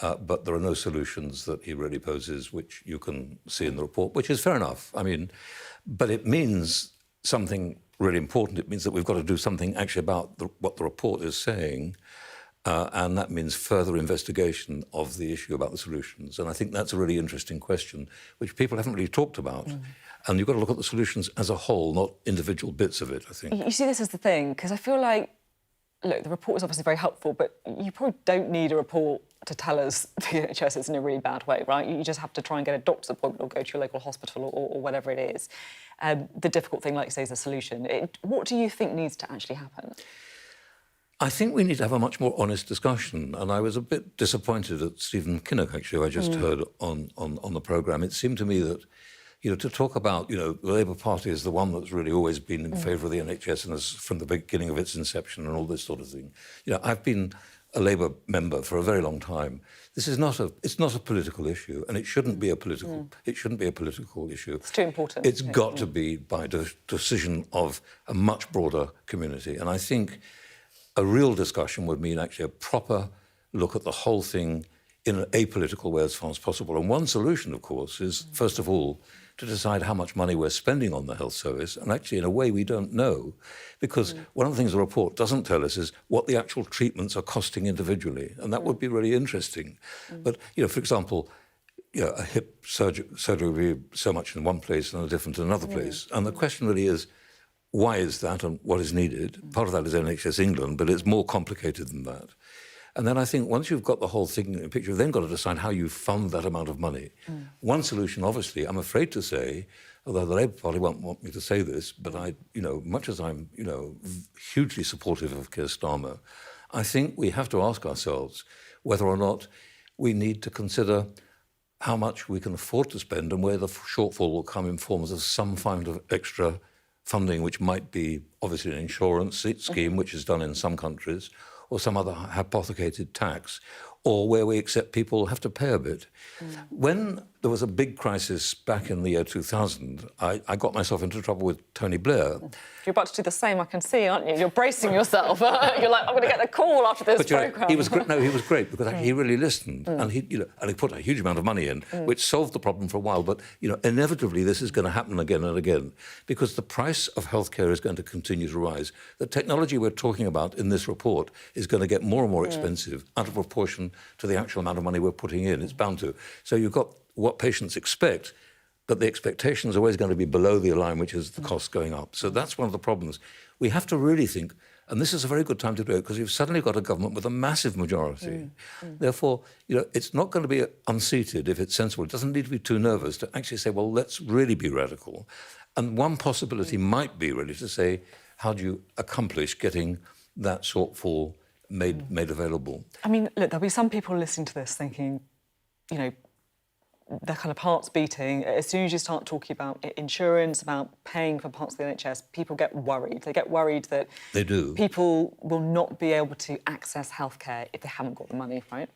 But there are no solutions that he really poses, which you can see in the report, which is fair enough. I mean, but it means something really important. It means that we've got to do something actually about what the report is saying, and that means further investigation of the issue about the solutions. And I think that's a really interesting question, which people haven't really talked about. And you've got to look at the solutions as a whole, not individual bits of it, I think. You see this as the thing, because I feel like, look, the report is obviously very helpful, but you probably don't need a report to tell us the NHS is in a really bad way, right? You just have to try and get a doctor's appointment or go to your local hospital or whatever it is. The difficult thing, like you say, is a solution. What do you think needs to actually happen? I think we need to have a much more honest discussion, and I was a bit disappointed at Stephen Kinnock, actually, who I just heard on the programme. It seemed to me that, to talk about, the Labour Party is the one that's really always been in favour of the NHS and has, from the beginning of its inception and all this sort of thing. I've been a Labour member for a very long time. This is it's not a political issue, and it shouldn't be a political. It shouldn't be a political issue. It's too important. It's got to be by decision of a much broader community, and I think a real discussion would mean actually a proper look at the whole thing in an apolitical way as far as possible. And one solution, of course, is, first of all, to decide how much money we're spending on the health service. And actually, in a way, we don't know, because one of the things the report doesn't tell us is what the actual treatments are costing individually. And that would be really interesting. But, for example, a hip surgery would be so much in one place and a different in another place. And the question really is, why is that and what is needed? Part of that is NHS England, but it's more complicated than that. And then I think once you've got the whole thing in the picture, you've then got to decide how you fund that amount of money. One solution, obviously, I'm afraid to say, although the Labour Party won't want me to say this, but I, much as I'm, hugely supportive of Keir Starmer, I think we have to ask ourselves whether or not we need to consider how much we can afford to spend and where the shortfall will come in forms of some kind of extra funding, which might be obviously an insurance scheme, which is done in some countries, or some other hypothecated tax, or where we accept people have to pay a bit. When there was a big crisis back in the year 2000, I got myself into trouble with Tony Blair. You're about to do the same, I can see, aren't you? You're bracing yourself. You're like, I'm going to get the call after this programme. He was great. No, he was great because he really listened, and he put a huge amount of money in, which solved the problem for a while. But inevitably, this is going to happen again and again because the price of healthcare is going to continue to rise. The technology we're talking about in this report is going to get more and more expensive out of proportion to the actual amount of money we're putting in. It's bound to. So you've got what patients expect, but the expectation is always going to be below the line, which is the cost going up. So that's one of the problems. We have to really think, and this is a very good time to do it, because you've suddenly got a government with a massive majority. Therefore, it's not going to be unseated if it's sensible. It doesn't need to be too nervous to actually say, well, let's really be radical. And one possibility might be really to say, how do you accomplish getting that shortfall made available? I mean, look, there'll be some people listening to this thinking, their kind of hearts beating. As soon as you start talking about insurance, about paying for parts of the NHS, people get worried. They get worried that people will not be able to access healthcare if they haven't got the money, right?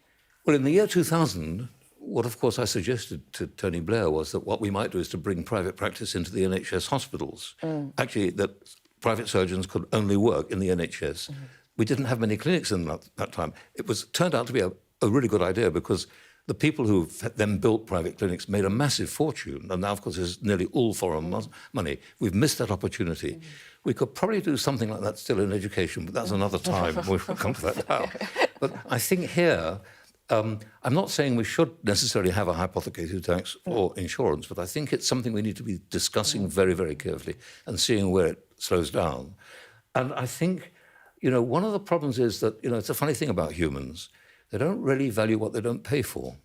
Well, in the year 2000, what, of course, I suggested to Tony Blair was that what we might do is to bring private practice into the NHS hospitals. Actually, that private surgeons could only work in the NHS. We didn't have many clinics in that time. It turned out to be a really good idea because the people who then built private clinics made a massive fortune, and now, of course, it's nearly all foreign money. We've missed that opportunity. We could probably do something like that still in education, but that's another time. We'll come to that now. But I think here, I'm not saying we should necessarily have a hypothecated tax or insurance, but I think it's something we need to be discussing very, very carefully and seeing where it slows down. And I think, one of the problems is that, it's a funny thing about humans. They don't really value what they don't pay for.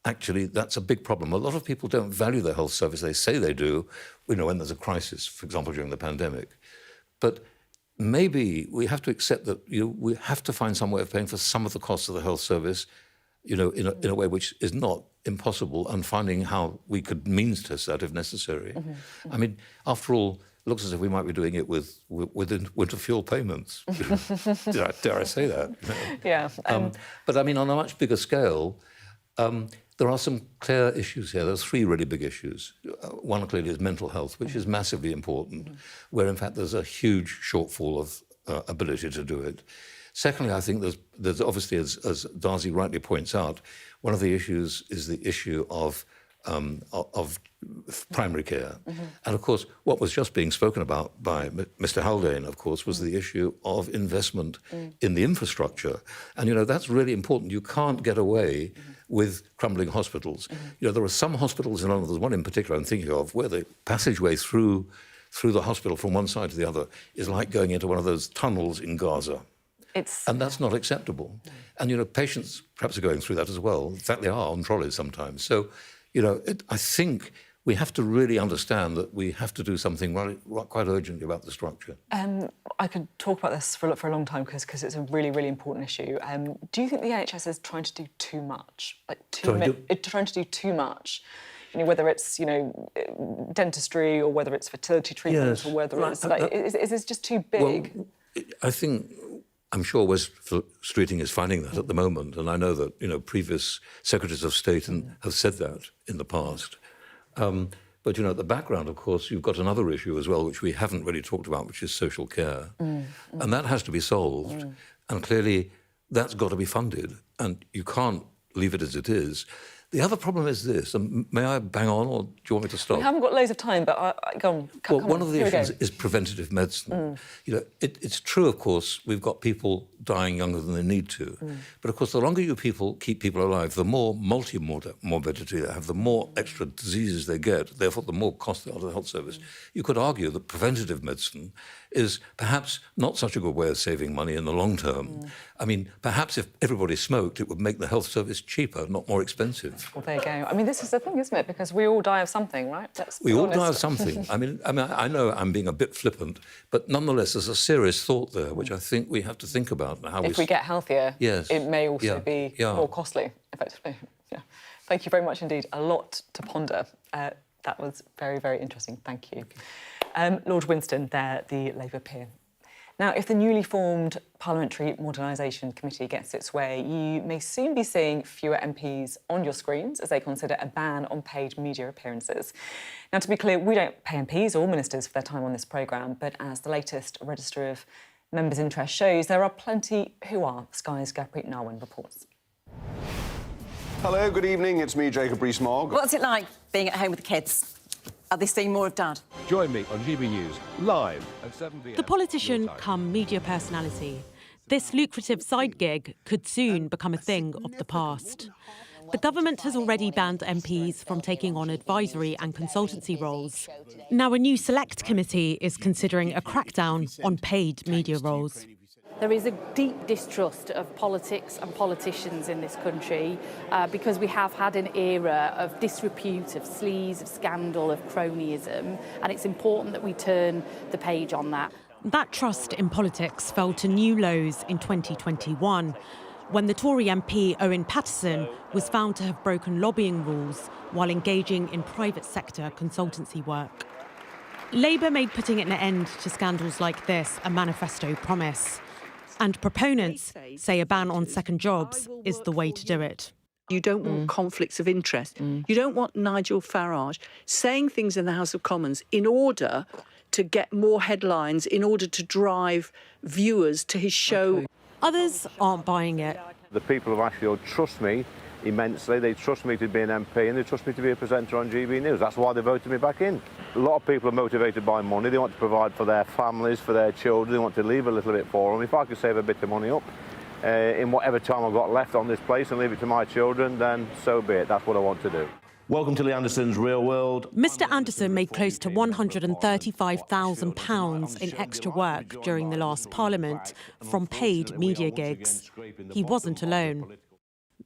Actually, that's a big problem. A lot of people don't value their health service. They say they do, when there's a crisis, for example, during the pandemic. But maybe we have to accept that we have to find some way of paying for some of the costs of the health service, in a way which is not impossible, and finding how we could means test that if necessary. I mean, after all, it looks as if we might be doing it with winter fuel payments. Dare I say that? Yeah. But I mean, on a much bigger scale, there are some clear issues here. There's three really big issues. One clearly is mental health, which is massively important, where in fact there's a huge shortfall of ability to do it. Secondly, I think there's obviously, as Darcy rightly points out, one of the issues is the issue of primary care. And, of course, what was just being spoken about by Mr Haldane, of course, was the issue of investment in the infrastructure. And, you know, that's really important. You can't get away with crumbling hospitals. You know, there are some hospitals in London, there's one in particular I'm thinking of, where the passageway through the hospital from one side to the other is like going into one of those tunnels in Gaza. And that's not acceptable. And, you know, patients perhaps are going through that as well. In fact, they are on trolleys sometimes. So, you know, I think we have to really understand that we have to do something quite urgently about the structure. I could talk about this for a long time because it's a really, really important issue. Do you think the NHS is trying to do too much? Trying to do too much? You know, whether it's, you know, dentistry or whether it's fertility treatment or whether it's... is this just too big? Well, I think... I'm sure West Streeting is finding that at the moment, and I know that, you know, previous secretaries of state have said that in the past. But, you know, at the background, of course, you've got another issue as well, which we haven't really talked about, which is social care. And that has to be solved. And clearly, that's got to be funded, and you can't leave it as it is. The other problem is this, and may I bang on, or do you want me to stop? We haven't got loads of time, but go on. Well, one of the issues is preventative medicine. You know, it's true, of course, we've got people dying younger than they need to. But, of course, the longer you keep people alive, the more multi-morbidity they have, the more extra diseases they get, therefore the more cost they are to the health service. You could argue that preventative medicine is perhaps not such a good way of saving money in the long term. I mean, perhaps if everybody smoked, it would make the health service cheaper, not more expensive. Well, there you go. I mean, this is the thing, isn't it? Because we all die of something, right? We all die of something. I mean, I know I'm being a bit flippant, but nonetheless, there's a serious thought there, which I think we have to think about. How if we get healthier, it may also be more costly, effectively. Yeah. Thank you very much indeed. A lot to ponder. That was very, very interesting. Thank you. Lord Winston there, the Labour peer. Now, if the newly formed Parliamentary Modernisation Committee gets its way, you may soon be seeing fewer MPs on your screens as they consider a ban on paid media appearances. Now, to be clear, we don't pay MPs or ministers for their time on this programme, but as the latest Register of Members' Interest shows, there are plenty who are. Sky's Gurpreet Narwan reports. Hello, good evening. It's me, Jacob Rees-Mogg. What's it like being at home with the kids? Are they seeing more of Dad? Join me on GB News, live at 7 p.m. The politician come media personality. This lucrative side gig could soon become a thing of the past. The government has already banned MPs from taking on advisory and consultancy roles. Now a new select committee is considering a crackdown on paid media roles. There is a deep distrust of politics and politicians in this country because we have had an era of disrepute, of sleaze, of scandal, of cronyism, and it's important that we turn the page on that. That trust in politics fell to new lows in 2021, when the Tory MP Owen Paterson was found to have broken lobbying rules while engaging in private sector consultancy work. Labour made putting an end to scandals like this a manifesto promise. And proponents say a ban on second jobs is the way to do it. You don't want conflicts of interest. You don't want Nigel Farage saying things in the House of Commons in order to get more headlines, in order to drive viewers to his show. Others aren't buying it. The people of Ashfield trust me immensely. They trust me to be an MP and they trust me to be a presenter on GB News. That's why they voted me back in. A lot of people are motivated by money. They want to provide for their families, for their children. They want to leave a little bit for them. If I could save a bit of money up in whatever time I've got left on this place and leave it to my children, then so be it. That's what I want to do. Welcome to Lee Anderson's Real World. Mr Anderson made close to £135,000 in extra work during the last Parliament from paid media gigs. He wasn't alone.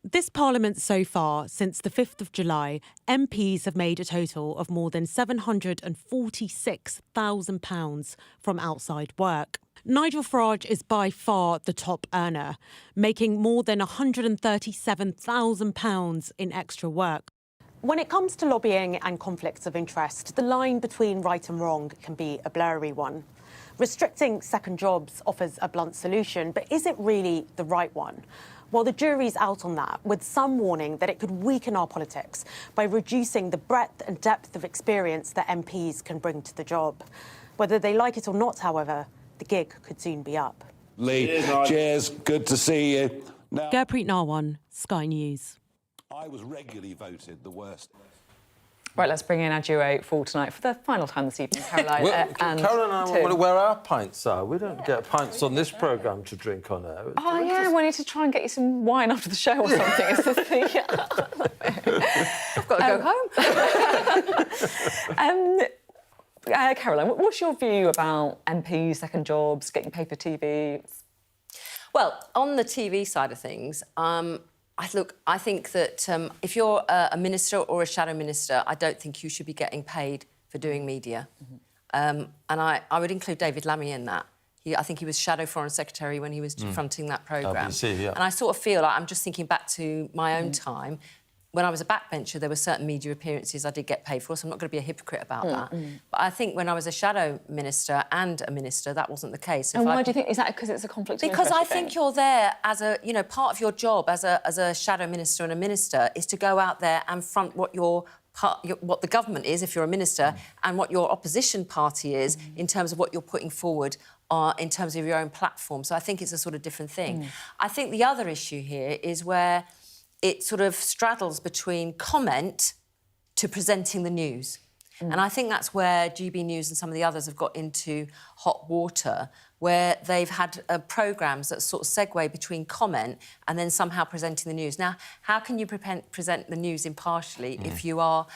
This Parliament so far, since the 5th of July, MPs have made a total of more than £746,000 from outside work. Nigel Farage is by far the top earner, making more than £137,000 in extra work. When it comes to lobbying and conflicts of interest, the line between right and wrong can be a blurry one. Restricting second jobs offers a blunt solution, but is it really the right one? Well, the jury's out on that, with some warning that it could weaken our politics by reducing the breadth and depth of experience that MPs can bring to the job. Whether they like it or not, however, the gig could soon be up. Lee, cheers, good to see you. Gurpreet Narwan, Sky News. I was regularly voted the worst. Right, let's bring in our duo for tonight for the final time this evening, Caroline and Caroline and I Tim. want to where our pints are. We don't get pints on this programme to drink on air. Oh, yeah, we need to try and get you some wine after the show or something. It's the thing. I've got to go home. Caroline, what's your view about MPs, second jobs, getting paid for TV? Well, on the TV side of things, I think that if you're a minister or a shadow minister, I don't think you should be getting paid for doing media. And I would include David Lammy in that. I think he was shadow foreign secretary when he was fronting that programme. Yeah. And I sort of feel like I'm just thinking back to my own time. When I was a backbencher, there were certain media appearances I did get paid for, so I'm not going to be a hypocrite about that. But I think when I was a shadow minister and a minister, that wasn't the case. And why do you think? Is that because it's a conflict of interest? Because I think you're there as a, part of your job as a shadow minister and a minister is to go out there and front what the government is, if you're a minister, and what your opposition party is in terms of what you're putting forward in terms of your own platform. So I think it's a sort of different thing. I think the other issue here is where it sort of straddles between comment to presenting the news. And I think that's where GB News and some of the others have got into hot water, where they've had programmes that sort of segue between comment and then somehow presenting the news. Now, how can you present the news impartially if you are,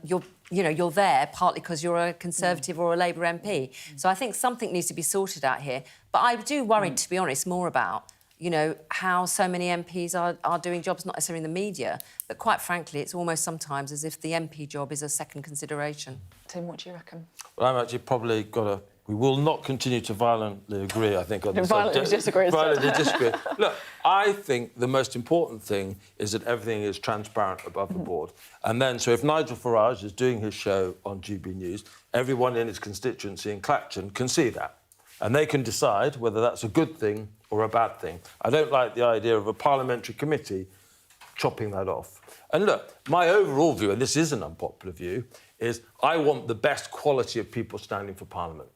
you're there partly because you're a Conservative or a Labour MP? So I think something needs to be sorted out here. But I do worry, to be honest, more about how so many MPs are doing jobs, not necessarily in the media, but quite frankly, it's almost sometimes as if the MP job is a second consideration. Tim, what do you reckon? Well, I'm actually probably we will not continue to violently agree, I think, on this subject. Violently disagree. Violently disagree. Look, I think the most important thing is that everything is transparent above the board. And then, so if Nigel Farage is doing his show on GB News, everyone in his constituency in Clacton can see that. And they can decide whether that's a good thing or a bad thing. I don't like the idea of a parliamentary committee chopping that off. And look, my overall view, and this is an unpopular view, is I want the best quality of people standing for Parliament.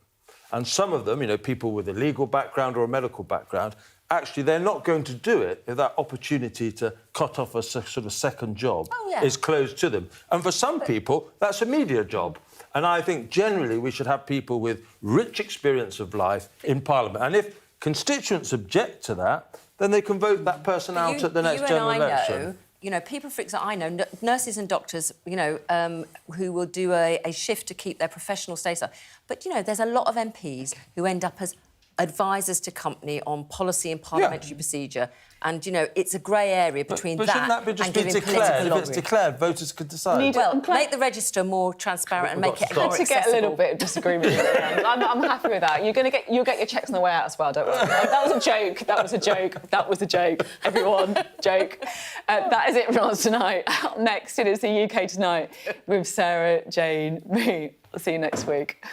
And some of them, people with a legal background or a medical background, actually, they're not going to do it if that opportunity to cut off a sort of second job is closed to them. And for some people, that's a media job. And I think generally we should have people with rich experience of life in Parliament. And if constituents object to that, then they can vote that person out at the next general election. People, for example, I know nurses and doctors, who will do a shift to keep their professional status up. But, there's a lot of MPs who end up as advisors to company on policy and parliamentary procedure. And, it's a grey area between but that shouldn't that be just and be giving declared? political If it's declared, voters could decide. Well, make the register more transparent and make it more accessible. To get a little bit of disagreement. I'm happy with that. You'll get your checks on the way out as well, don't worry. That was a joke. That was a joke. That was a joke. Everyone, joke. That is it from us tonight. Up next, it is the UK Tonight with Sarah, Jane, me. I'll see you next week.